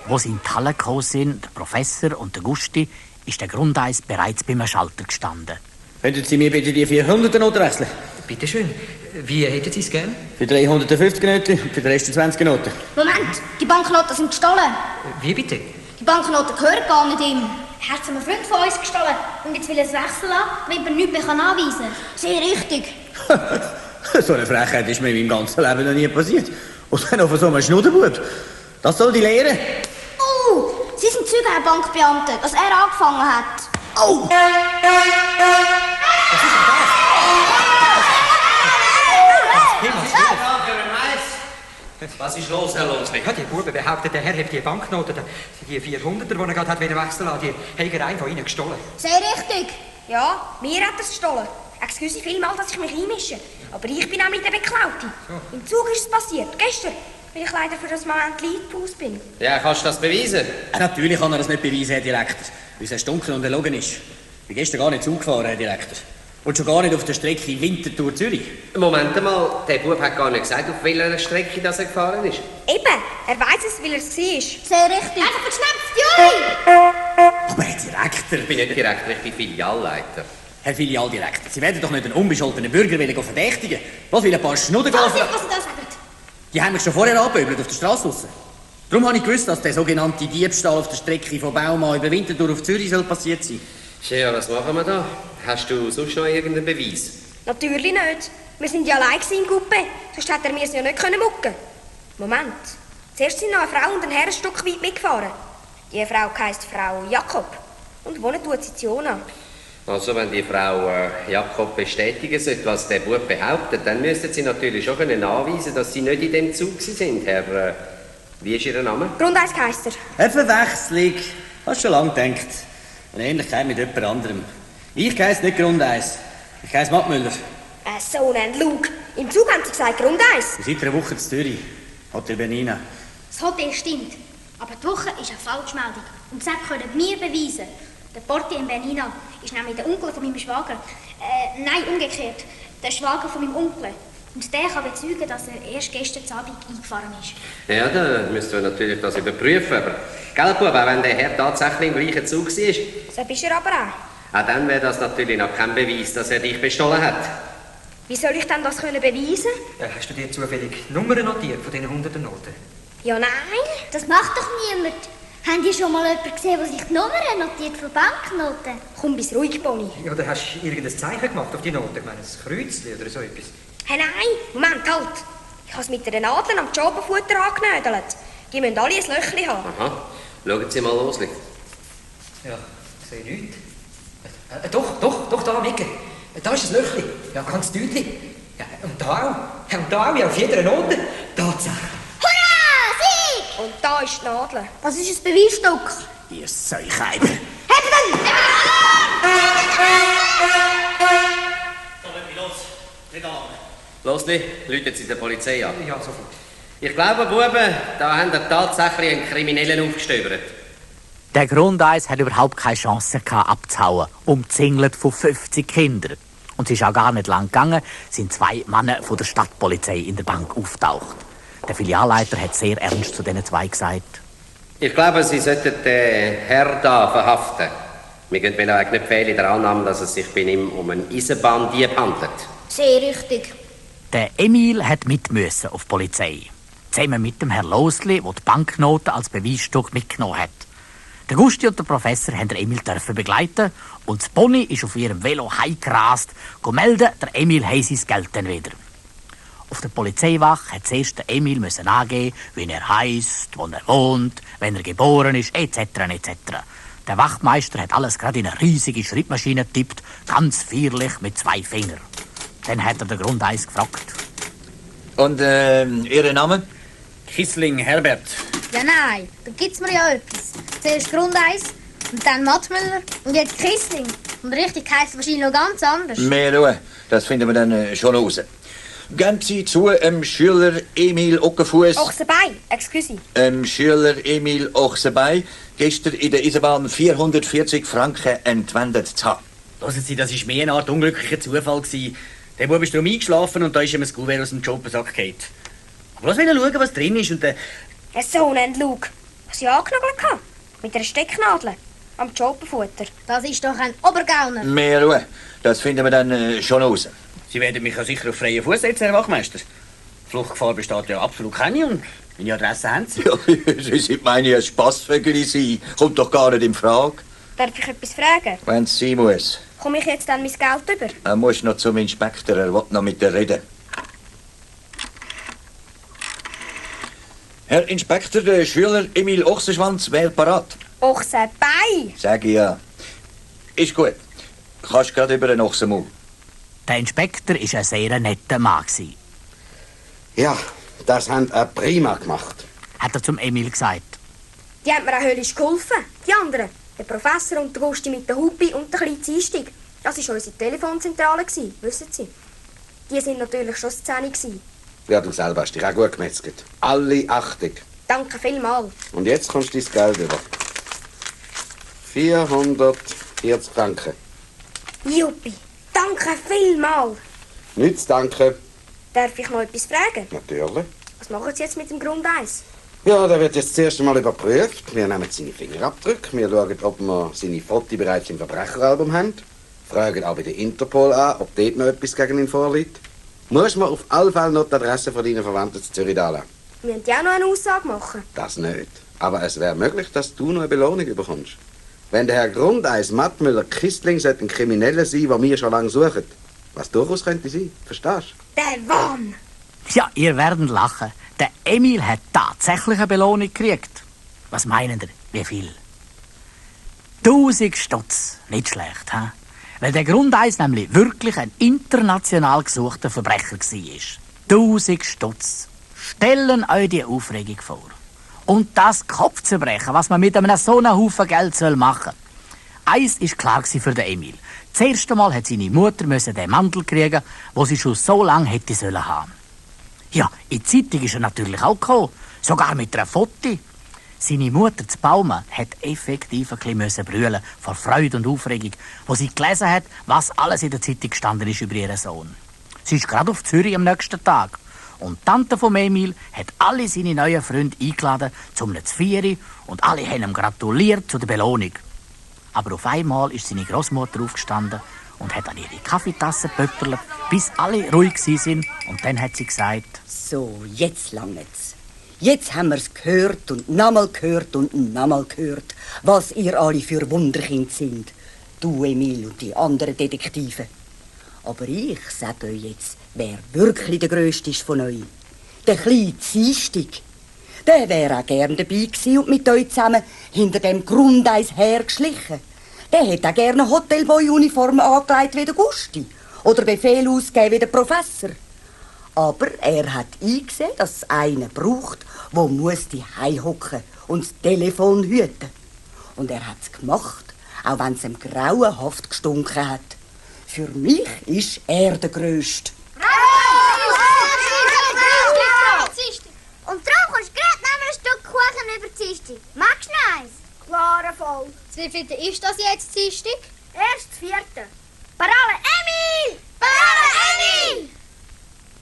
Wo sie in die Halle gekommen sind, der Professor und der Gusti, ist der Grundeis bereits beim Schalter gestanden. Könnten Sie mir bitte die 400er-Note wechseln? Bitte schön. Wie hätten Sie es gern? Für 350er-Note und für den Rest 20er-Note. Moment, die Banknoten sind gestohlen. Wie bitte? Die Banknoten gehören gar nicht ihm. Er hat es einem Freund von uns gestohlen und jetzt will er es wechseln lassen, damit man nichts mehr anweisen kann. Sehr richtig. So eine Frechheit ist mir in meinem ganzen Leben noch nie passiert. Und dann noch von so einem Schnudderbub. Das soll die lehren. Oh, Sie sind Zeuge, Herr Bankbeamte, dass er angefangen hat. Oh! Was ist los, Herr Losli? Ja, die Buben behaupten, der Herr hat die Banknoten, die 400er, die er gerade hat wechseln lassen, die hat er einen von ihnen gestohlen. Sehr richtig. Ja, mir hat er es gestohlen. Excuse vielmal, dass ich mich einmische. Aber ich bin auch mit der Beklaute. So. Im Zug ist es passiert. Gestern, weil ich leider für das Moment Leitpaus bin. Ja, kannst du das beweisen? Natürlich kann er das nicht beweisen, Herr Direktor. Weil es dunkel und erlogen ist. Ich bin gestern gar nicht Zug gefahren, Herr Direktor. Und schon gar nicht auf der Strecke Winterthur-Zürich. Moment mal, der Bub hat gar nicht gesagt, auf welcher Strecke das er gefahren ist. Eben, er weiss es, weil er es war. Sehr richtig. Einfach verschnappt, Juri! Aber Herr Direktor... Ich bin nicht Direktor, ich bin Filialleiter. Herr Filialdirektor, Sie werden doch nicht einen unbescholtenen Bürger verdächtigen. Was will ein paar Schnudden Was Sie da sagen? Die haben mich schon vorher angepöbelt auf der Straße raus. Darum habe ich gewusst, dass der sogenannte Diebstahl auf der Strecke von Baumann über Winterthur auf Zürich soll passiert sein. Ja, was machen wir da? Hast du sonst noch irgendeinen Beweis? Natürlich nicht. Wir sind ja allein im Coupé. Sonst hätte er mir ja nicht mucken können. Moment. Zuerst sind noch eine Frau und ein Herr ein Stück weit mitgefahren. Die Frau heisst Frau Jakob. Und wohnt tut sie in Zona. Also, wenn die Frau Jakob bestätigen sollte, was der Bub behauptet, dann müssten Sie natürlich schon nachweisen, dass Sie nicht in dem Zug sind, Herr... wie ist Ihr Name? Grundeis heisst er. Eine Verwechslung. Hast schon lange gedacht. Eine Ähnlichkeit mit jemand anderem. Ich heisse nicht Grundeis. Ich heisse Mattmüller. So ein Lug. Im Zug haben sie gesagt Grundeis. Wir sind seit einer Woche in Zürich. Hotel Bernina. Das Hotel stimmt. Aber die Woche ist eine Falschmeldung. Und das können wir beweisen. Der Portier in Bernina ist nämlich der Onkel von meinem Schwager. Nein, umgekehrt. Der Schwager von meinem Onkel. Und der kann bezeugen, dass er erst gestern Abend eingefahren ist. Ja, dann müssen wir natürlich das überprüfen. Aber, gell, Bub, auch wenn der Herr tatsächlich im gleichen Zug war. So bist er aber auch. Auch dann wäre das natürlich noch kein Beweis, dass er dich bestohlen hat. Wie soll ich denn das beweisen? Hast du dir zufällig Nummern notiert von diesen 100er Noten? Ja, nein. Das macht doch niemand. Haben die schon mal jemanden gesehen, der sich die Nummern notiert von Banknoten? Komm, bist ruhig, Bonnie. Ja, oder hast du irgendein Zeichen gemacht auf die Noten? Ich meine, ein Kreuzchen oder so etwas. Hey, nein, Moment, halt. Ich habe es mit einer Nadel am Jobenfutter angenödelt. Die müssen alle ein Löchchen haben. Aha, schauen Sie mal los. Ja, ich sehe nichts. Doch, da, Micke. Da ist ein Löchchen. Ja, ganz deutlich. Ja, und da auch. Ja, und da auch, ja, auf jeder Note. Tatsache. Hurra, Sieg! Und da ist die Nadel. Was ist ein Beweisstück? Ihr Seuchheimer. Hebden! Losli, läuten Sie der Polizei an. Ja, sofort. Ich glaube, Buben, da haben wir tatsächlich einen Kriminellen aufgestöbert. Der Grundeis hat überhaupt keine Chance gehabt, abzuhauen, umzingelt von 50 Kindern. Und es ist auch gar nicht lang gegangen, sind 2 Männer von der Stadtpolizei in der Bank auftaucht. Der Filialleiter hat sehr ernst zu diesen 2 gesagt. Ich glaube, Sie sollten den Herrn da verhaften. Wir können mir eigentlich nicht fehlen in der Annahme, dass es sich bei ihm um einen Eisenbahndieb handelt. Sehr richtig. Der Emil hat mit müssen auf die Polizei. Zusammen mit dem Herrn Losli, der die Banknoten als Beweisstück mitgenommen hat. Der Gusti und der Professor haben den Emil begleiten und das Pony ist auf ihrem Velo heimgerast, melden, der Emil habe sein Geld dann wieder. Auf der Polizeiwache hat zuerst der Emil müssen angeben, wie er heisst, wo er wohnt, wenn er geboren ist, etc. etc. Der Wachtmeister hat alles gerade in eine riesige Schreibmaschine getippt, ganz feierlich mit 2 Fingern. Dann hat er den Grundeis gefragt. Und Ihr Name? Kissling Herbert. Ja, nein, da gibt's mir ja etwas. Zuerst Grundeis und dann Mattmüller und jetzt Kissling. Und richtig heisst es wahrscheinlich noch ganz anders. Mehr Ruhe, das finden wir dann schon raus. Gehen Sie zu Schüler Emil Ockenfuss. Ochsenbein, excuse. Schüler Emil Ochsenbein gestern in der Eisenbahn 440 Franken entwendet zu haben. Hören Sie, das war mehr eine Art unglücklicher Zufall. Der Bub ist darum eingeschlafen und da ist ihm ein Kuvert aus dem Jobsack gefallen. Aber lass wieder schauen, was drin ist und So ein Lug. Ich sie angenagelt gehabt. Mit einer Stecknadel. Am Jopenfutter. Das ist doch ein Obergauner. Mehr Ruhe. Das finden wir dann schon raus. Sie werden mich ja sicher auf freien Fuß setzen, Herr Wachmeister. Fluchtgefahr besteht ja absolut keine und meine Adresse haben Sie. Ja, Sie sind meine ein Spassvögel sein. Kommt doch gar nicht in Frage. Darf ich etwas fragen? Wenn es sein muss. Komme ich jetzt dann mein Geld über? Er muss noch zum Inspektor, er will noch mit dir reden. Herr Inspektor, der Schüler Emil Ochsenschwanz wäre parat. Ochsenbein! Sag ich ja. Ist gut. Kannst gerade über den Ochsenmaul. Der Inspektor war ein sehr netter Mann. Ja, das haben er prima gemacht. Hat er zum Emil gesagt. Die haben mir auch höllisch geholfen. Die anderen. Der Professor und der Gusti mit der Hupi und der kleine Dienstag. Das war unsere Telefonzentrale, wissen Sie. Die sind natürlich schon 10. Ja, du selber hast dich auch gut gemetzelt. Alle Achtung. Danke vielmals. Und jetzt kommst du dein Geld über. 440 Franken. Juppie, danke vielmals. Nichts zu danken. Darf ich noch etwas fragen? Natürlich. Was machen Sie jetzt mit dem Grundeis? Ja, der wird jetzt das erste Mal überprüft. Wir nehmen seine Fingerabdrücke. Wir schauen, ob wir seine Fotos bereits im Verbrecheralbum haben. Fragen auch bei der Interpol an, ob dort noch etwas gegen ihn vorliegt. Muss man auf alle Fälle noch die Adresse von deinen Verwandten zu Zürich anlassen. Wir müssen ja auch noch eine Aussage machen. Das nicht. Aber es wäre möglich, dass du noch eine Belohnung bekommst. Wenn der Herr Grundeis Mattmüller-Kistling ein Krimineller sein, den wir schon lange suchen. Was durchaus könnte sein. Verstehst du? Der Wahn! Ja, ihr werdet lachen. Der Emil hat tatsächlich eine Belohnung gekriegt. Was meinen ihr? Wie viel? 1000 Stutz. Nicht schlecht, hä? Weil der Grundeis nämlich wirklich ein international gesuchter Verbrecher war. 1000 Stutz. Stellen euch die Aufregung vor. Und das Kopfzerbrechen, was man mit einem so einem Haufen Geld machen soll. Eins war klar für den Emil. Das erste Mal hat seine Mutter den Mantel kriegen, den sie schon so lange hätte haben sollen. Ja, in die Zeitung ist er natürlich auch gekommen. Sogar mit einer Foto. Seine Mutter zu Baumann hat effektiv ein bisschen brüllen vor Freude und Aufregung, wo sie gelesen hat, was alles in der Zeitung gestanden ist über ihren Sohn. Sie ist gerade auf Zürich am nächsten Tag. Und die Tante von Emil hat alle seine neuen Freunde eingeladen zum Feiern und alle haben ihm gratuliert zu der Belohnung. Aber auf einmal ist seine Großmutter aufgestanden und hat an ihre Kaffeetasse gepöpperlet, bis alle ruhig waren. Und dann hat sie gesagt: So, jetzt langt's. Jetzt haben wir's gehört und nochmal gehört und nochmal gehört, was ihr alle für Wunderkind sind. Du, Emil, und die anderen Detektive. Aber ich sage euch jetzt, wer wirklich der Grösste ist von euch. Der kleine Dienstag. Der wäre auch gern dabei gewesen und mit euch zusammen hinter dem Grundeis hergeschlichen. Der hätte auch gerne Hotelboy-Uniform angelegt wie der Gusti. Oder Befehl ausgegeben wie der Professor. Aber er hat eingesehen, dass es einen braucht, der muss die hocken und das Telefon hüten. Und er hat es gemacht, auch wenn es ihm grauenhaft gestunken hat. Für mich ist er der Grösste. Und darum kommst du gerade noch ein Stück Kuchen über die Dienstag. Magst du noch eins? Klarer Fall. Wie viel ist das jetzt, Dienstag? Erst das 4. Parole